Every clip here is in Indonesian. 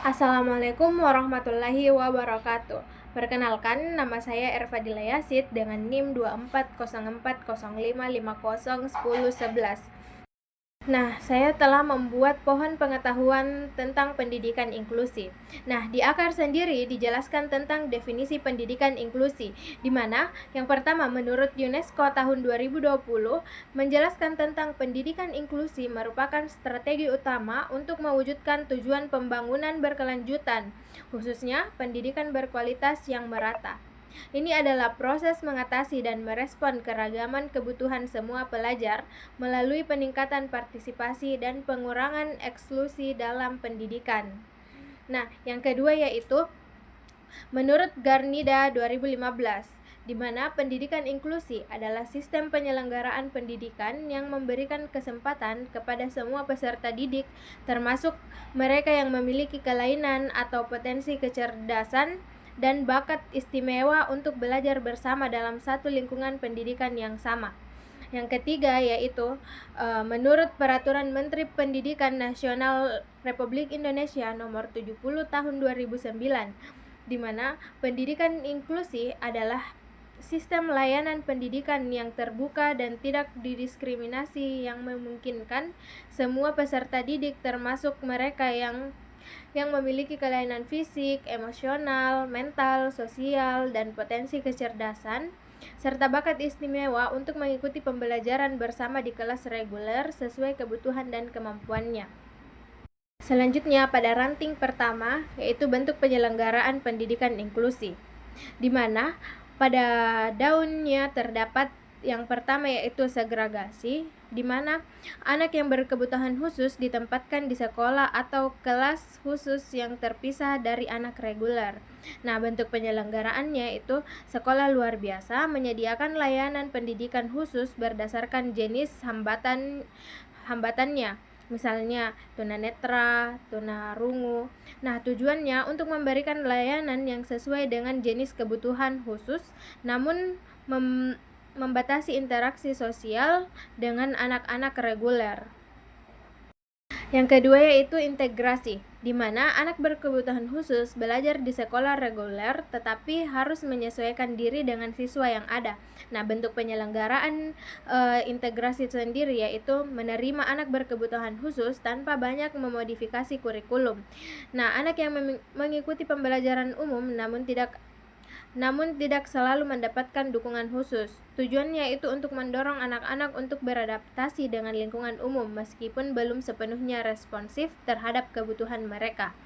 Assalamualaikum warahmatullahi wabarakatuh. Perkenalkan, nama saya Erfadila Yasid dengan NIM 240405501011. Nah, saya telah membuat pohon pengetahuan tentang pendidikan inklusi. Nah, di akar sendiri dijelaskan tentang definisi pendidikan inklusi, di mana yang pertama menurut UNESCO tahun 2020 menjelaskan tentang pendidikan inklusi merupakan strategi utama untuk mewujudkan tujuan pembangunan berkelanjutan, khususnya pendidikan berkualitas yang merata. Ini adalah proses mengatasi dan merespon keragaman kebutuhan semua pelajar melalui peningkatan partisipasi dan pengurangan eksklusi dalam pendidikan. Nah, yang kedua yaitu menurut Garnida 2015, di mana pendidikan inklusi adalah sistem penyelenggaraan pendidikan yang memberikan kesempatan kepada semua peserta didik, termasuk mereka yang memiliki kelainan atau potensi kecerdasan dan bakat istimewa untuk belajar bersama dalam satu lingkungan pendidikan yang sama. Yang ketiga yaitu menurut Peraturan Menteri Pendidikan Nasional Republik Indonesia Nomor 70 Tahun 2009, di mana pendidikan inklusi adalah sistem layanan pendidikan yang terbuka dan tidak didiskriminasi yang memungkinkan semua peserta didik termasuk mereka yang memiliki kelainan fisik, emosional, mental, sosial, dan potensi kecerdasan, serta bakat istimewa untuk mengikuti pembelajaran bersama di kelas reguler sesuai kebutuhan dan kemampuannya. Selanjutnya pada ranting pertama yaitu bentuk penyelenggaraan pendidikan inklusi, di mana pada daunnya terdapat yang pertama yaitu segregasi, di mana anak yang berkebutuhan khusus ditempatkan di sekolah atau kelas khusus yang terpisah dari anak reguler. Nah, bentuk penyelenggaraannya itu sekolah luar biasa menyediakan layanan pendidikan khusus berdasarkan jenis hambatannya. Misalnya tunanetra, tunarungu. Nah, tujuannya untuk memberikan layanan yang sesuai dengan jenis kebutuhan khusus, namun membatasi interaksi sosial dengan anak-anak reguler. Yang kedua yaitu integrasi, di mana anak berkebutuhan khusus belajar di sekolah reguler tetapi harus menyesuaikan diri dengan siswa yang ada. Nah, bentuk penyelenggaraan integrasi sendiri yaitu menerima anak berkebutuhan khusus tanpa banyak memodifikasi kurikulum. Nah, anak yang mengikuti pembelajaran umum namun tidak selalu mendapatkan dukungan khusus. Tujuannya itu untuk mendorong anak-anak untuk beradaptasi dengan lingkungan umum meskipun belum sepenuhnya responsif terhadap kebutuhan mereka.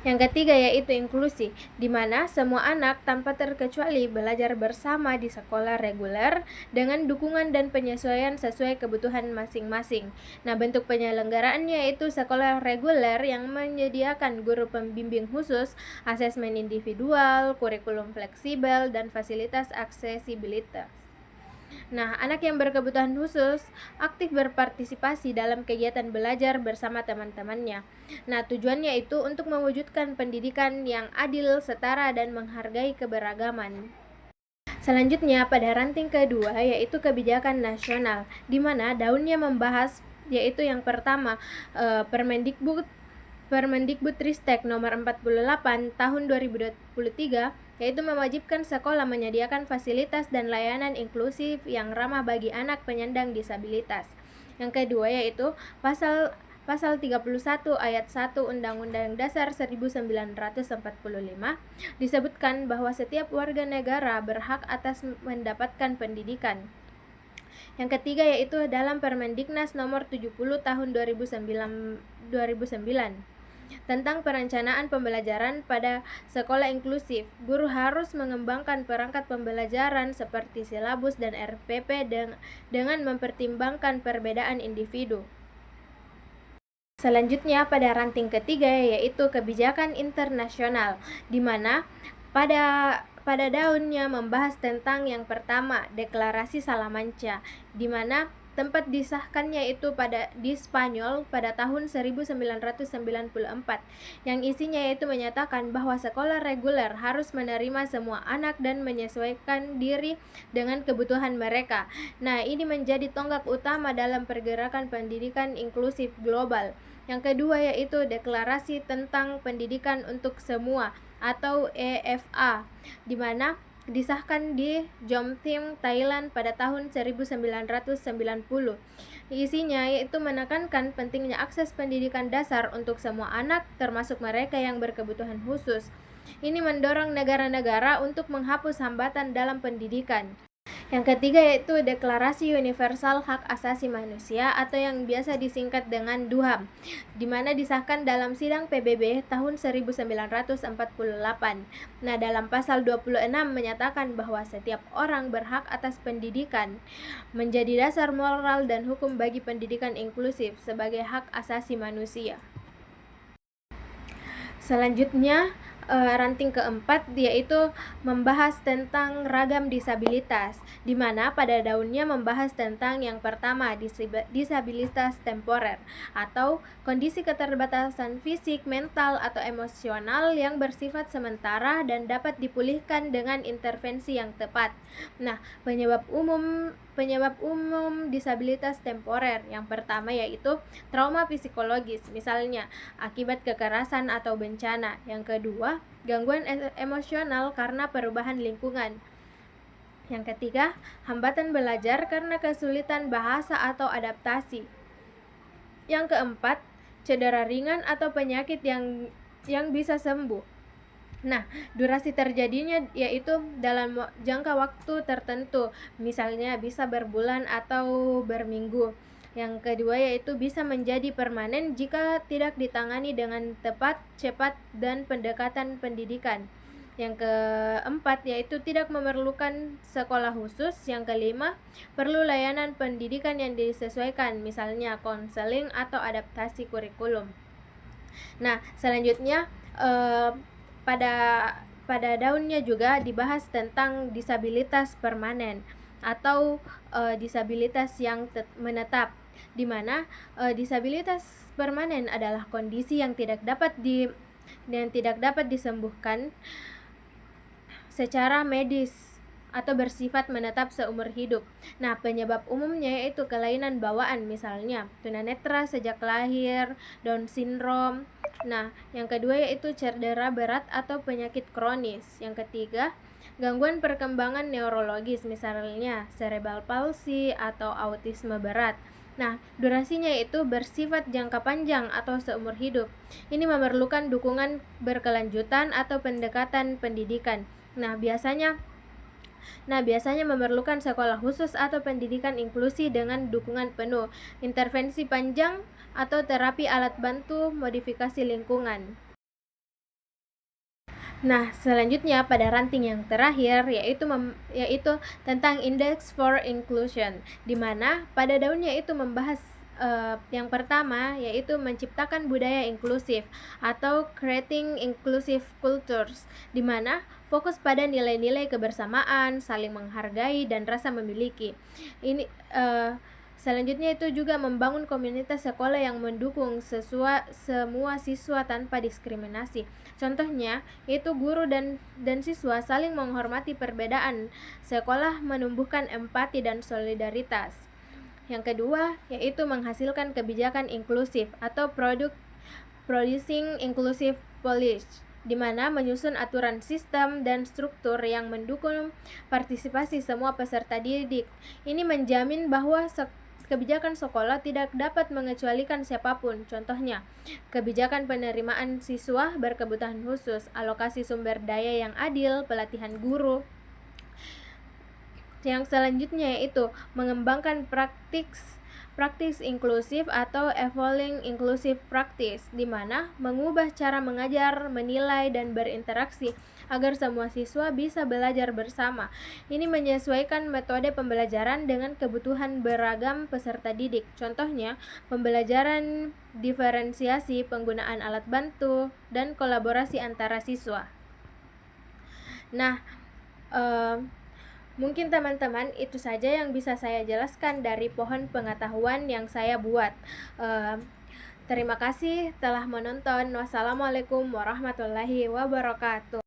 Yang ketiga yaitu inklusi, di mana semua anak tanpa terkecuali belajar bersama di sekolah reguler dengan dukungan dan penyesuaian sesuai kebutuhan masing-masing. Nah, bentuk penyelenggaraannya yaitu sekolah reguler yang menyediakan guru pembimbing khusus, asesmen individual, kurikulum fleksibel, dan fasilitas aksesibilitas. Nah, anak yang berkebutuhan khusus aktif berpartisipasi dalam kegiatan belajar bersama teman-temannya. Nah, tujuannya itu untuk mewujudkan pendidikan yang adil, setara, dan menghargai keberagaman. Selanjutnya, pada ranting kedua yaitu kebijakan nasional, di mana daunnya membahas yaitu yang pertama Permendikbudristek nomor 48 tahun 2023 yaitu mewajibkan sekolah menyediakan fasilitas dan layanan inklusif yang ramah bagi anak penyandang disabilitas. Yang kedua yaitu Pasal 31 ayat 1 Undang-Undang Dasar 1945 disebutkan bahwa setiap warga negara berhak atas mendapatkan pendidikan. Yang ketiga yaitu dalam Permendiknas nomor 70 tahun 2009 tentang perencanaan pembelajaran pada sekolah inklusif. Guru harus mengembangkan perangkat pembelajaran seperti silabus dan RPP dengan mempertimbangkan perbedaan individu. Selanjutnya pada ranting ketiga yaitu kebijakan internasional, di mana pada daunnya membahas tentang yang pertama Deklarasi Salamanca, di mana tempat disahkannya itu di Spanyol pada tahun 1994 yang isinya yaitu menyatakan bahwa sekolah reguler harus menerima semua anak dan menyesuaikan diri dengan kebutuhan mereka. Nah, ini menjadi tonggak utama dalam pergerakan pendidikan inklusif global, Yang kedua yaitu Deklarasi Tentang Pendidikan untuk Semua atau EFA, di mana disahkan di Jomtien, Thailand pada tahun 1990. Isinya yaitu menekankan pentingnya akses pendidikan dasar untuk semua anak, termasuk mereka yang berkebutuhan khusus. Ini mendorong negara-negara untuk menghapus hambatan dalam pendidikan. Yang ketiga yaitu Deklarasi Universal Hak Asasi Manusia atau yang biasa disingkat dengan DUHAM, di mana disahkan dalam sidang PBB tahun 1948. Nah, dalam pasal 26 menyatakan bahwa setiap orang berhak atas pendidikan, menjadi dasar moral dan hukum bagi pendidikan inklusif sebagai hak asasi manusia. Selanjutnya, ranting keempat yaitu membahas tentang ragam disabilitas, di mana pada daunnya membahas tentang yang pertama disabilitas temporer atau kondisi keterbatasan fisik, mental, atau emosional yang bersifat sementara dan dapat dipulihkan dengan intervensi yang tepat. Nah, penyebab umum disabilitas temporer yang pertama yaitu trauma psikologis, misalnya akibat kekerasan atau bencana. Yang kedua, gangguan emosional karena perubahan lingkungan. Yang ketiga, hambatan belajar karena kesulitan bahasa atau adaptasi. Yang keempat, cedera ringan atau penyakit yang bisa sembuh. Nah, durasi terjadinya yaitu dalam jangka waktu tertentu, misalnya bisa berbulan atau berminggu. Yang kedua yaitu bisa menjadi permanen jika tidak ditangani dengan tepat, cepat, dan pendekatan pendidikan. Yang keempat yaitu tidak memerlukan sekolah khusus. Yang kelima, perlu layanan pendidikan yang disesuaikan, misalnya konseling atau adaptasi kurikulum. Nah, selanjutnya pada daunnya juga dibahas tentang disabilitas permanen atau disabilitas yang menetap, di mana disabilitas permanen adalah kondisi yang tidak dapat disembuhkan secara medis atau bersifat menetap seumur hidup. Nah, penyebab umumnya yaitu kelainan bawaan, misalnya tunanetra sejak lahir, Down syndrome. Nah, yang kedua yaitu cedera berat atau penyakit kronis. Yang ketiga, gangguan perkembangan neurologis, misalnya cerebral palsy atau autisme berat. Nah, durasinya itu bersifat jangka panjang atau seumur hidup. Ini memerlukan dukungan berkelanjutan atau pendekatan pendidikan. Nah, biasanya memerlukan sekolah khusus atau pendidikan inklusi dengan dukungan penuh, intervensi panjang, atau terapi alat bantu modifikasi lingkungan. Nah, selanjutnya pada ranting yang terakhir yaitu tentang Index for Inclusion, di mana pada daunnya itu membahas yang pertama yaitu menciptakan budaya inklusif atau creating inclusive cultures, di mana fokus pada nilai-nilai kebersamaan, saling menghargai, dan rasa memiliki. Ini selanjutnya itu juga membangun komunitas sekolah yang mendukung semua siswa tanpa diskriminasi. Contohnya, yaitu guru dan siswa saling menghormati perbedaan. Sekolah menumbuhkan empati dan solidaritas. Yang kedua, yaitu menghasilkan kebijakan inklusif atau producing inclusive policy, di mana menyusun aturan sistem dan struktur yang mendukung partisipasi semua peserta didik. Ini menjamin bahwa kebijakan sekolah tidak dapat mengecualikan siapapun. Contohnya, kebijakan penerimaan siswa berkebutuhan khusus, alokasi sumber daya yang adil, pelatihan guru. Yang selanjutnya yaitu mengembangkan praktis inklusif atau evolving inclusive practice, di mana mengubah cara mengajar, menilai, dan berinteraksi agar semua siswa bisa belajar bersama. Ini menyesuaikan metode pembelajaran dengan kebutuhan beragam peserta didik. Contohnya, pembelajaran diferensiasi, penggunaan alat bantu, dan kolaborasi antara siswa. Nah, mungkin teman-teman itu saja yang bisa saya jelaskan dari pohon pengetahuan yang saya buat. Terima kasih telah menonton. Wassalamualaikum warahmatullahi wabarakatuh.